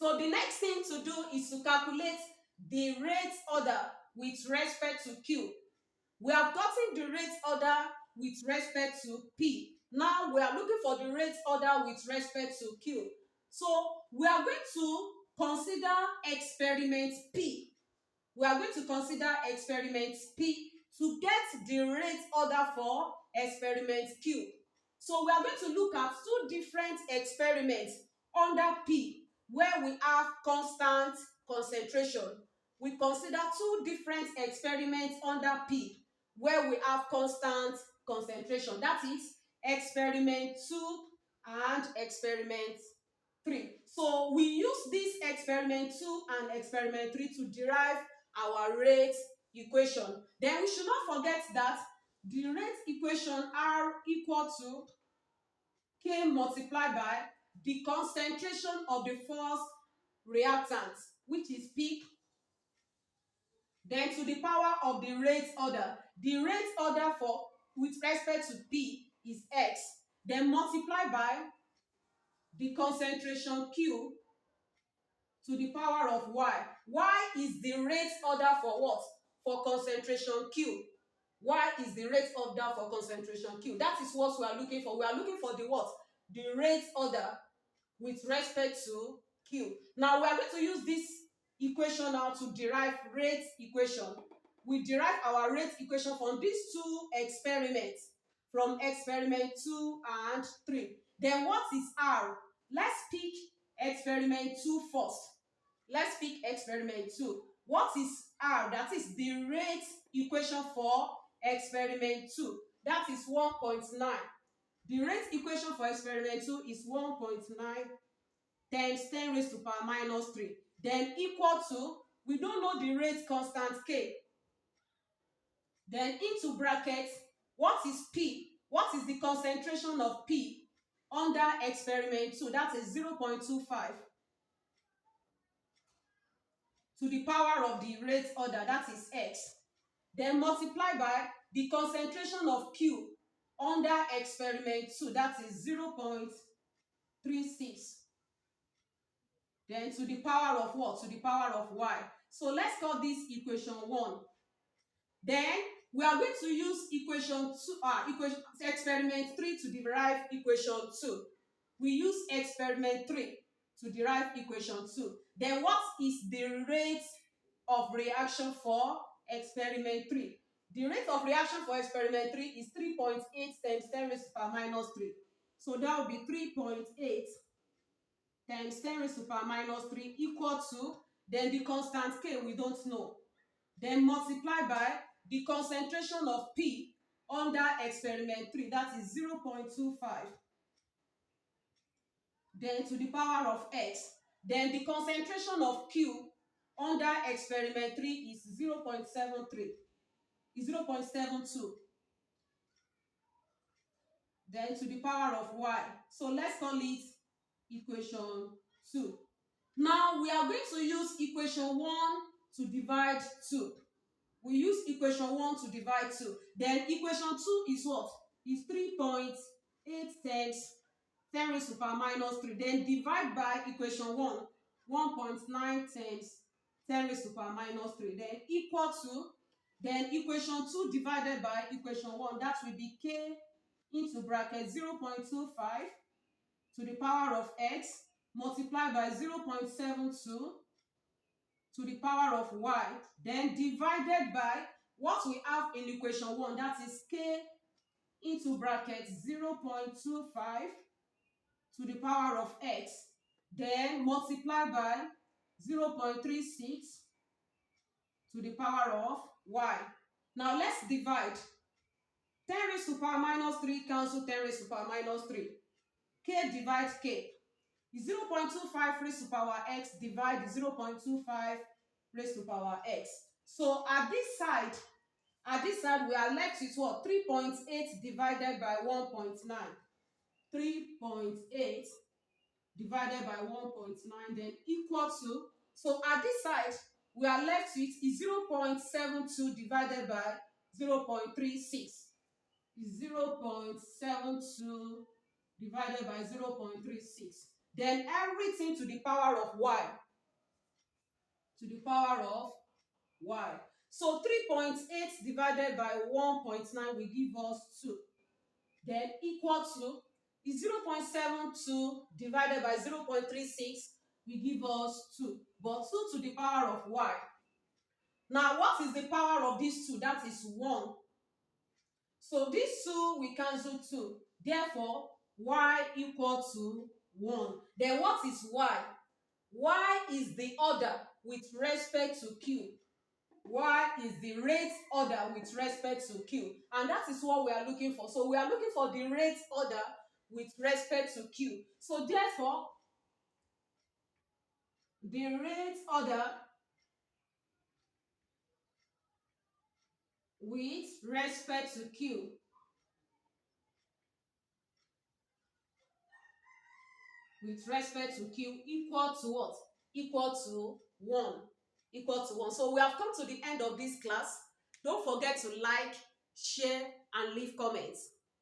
So the next thing to do is to calculate the rate order with respect to Q. We have gotten the rate order with respect to P. Now we are looking for the rate order with respect to Q. So we are going to consider experiment P. We are going to consider experiment P to get the rate order for experiment Q. So we are going to look at two different experiments under P where we have constant concentration. We consider two different experiments under P where we have constant concentration. That is experiment 2 and experiment 3. So we use this experiment 2 and experiment 3 to derive our rate equation. Then we should not forget that the rate equation R equal to K multiplied by the concentration of the first reactant, which is P, then to the power of the rate order. The rate order for with respect to P is X, then multiply by the concentration Q to the power of Y. Y is the rate order for what? For concentration Q. Y is the rate order for concentration Q. That is what we are looking for. We are looking for the what? The rate order with respect to Q. Now we are going to use this equation now to derive rate equation. We derive our rate equation from these two experiments, from experiment 2 and 3. Then what is R? Let's pick experiment 2 first. Let's pick experiment 2. What is R? That is the rate equation for experiment 2. That is 1.9. The rate equation for experiment 2 is 1.9 times 10 raised to power minus 3. Then equal to, we don't know the rate constant K. Then into brackets, what is P? What is the concentration of P under experiment 2? That is 0.25 to the power of the rate order, that is X. Then multiply by the concentration of Q under experiment 2, that is 0.36. Then to the power of what? To the power of Y. So let's call this equation 1. Then we are going to use experiment 3 to derive equation 2. We use experiment 3 to derive equation 2. Then what is the rate of reaction for experiment 3? The rate of reaction for experiment 3 is 3.8 times 10 raised to power minus 3. So that will be 3.8 times 10 raised to power minus 3 equal to, then the constant K we don't know. Then multiply by the concentration of P under experiment 3, that is 0.25. Then to the power of X. Then the concentration of Q under experiment 3 is 0.73. Is 0.72. Then to the power of Y. So let's call it equation 2. Now we are going to use equation 1 to divide 2. We use equation 1 to divide 2. Then equation 2 is what? Is 3.8 times 10 raised to power minus 3. Then divide by equation 1, 1.9 times 10 raised to power minus 3. Then equal to, then equation 2 divided by equation 1, that will be K into bracket 0.25 to the power of X multiplied by 0.72 to the power of Y, then divided by what we have in equation 1, that is K into bracket 0.25 to the power of X, then multiply by 0.36 to the power of Y. Now let's divide. 10 raised to power minus 3 cancel 10 raised to power minus 3. K divide K. 0.25 raised to power X divide 0.25 raised to power X. So at this side we are left with what? 3.8 divided by 1.9. 3.8 divided by 1.9, then equal to, so at this side we are left with is 0.72 divided by 0.36. Is 0.72 divided by 0.36. then everything to the power of y. To the power of y. So 3.8 divided by 1.9 will give us 2. Then equal to is 0.72 divided by 0.36 will give us 2. But 2 to the power of y. Now, what is the power of these 2? That is 1. So these 2 we cancel 2. Therefore, y equal to 1. Then what is y? Y is the order with respect to q. Y is the rate order with respect to q. And that is what we are looking for. So we are looking for the rate order with respect to q. So therefore, the rate order with respect to q equal to what? Equal to 1. Equal to 1. So we have come to the end of this class. Don't forget to like, share, and leave comments.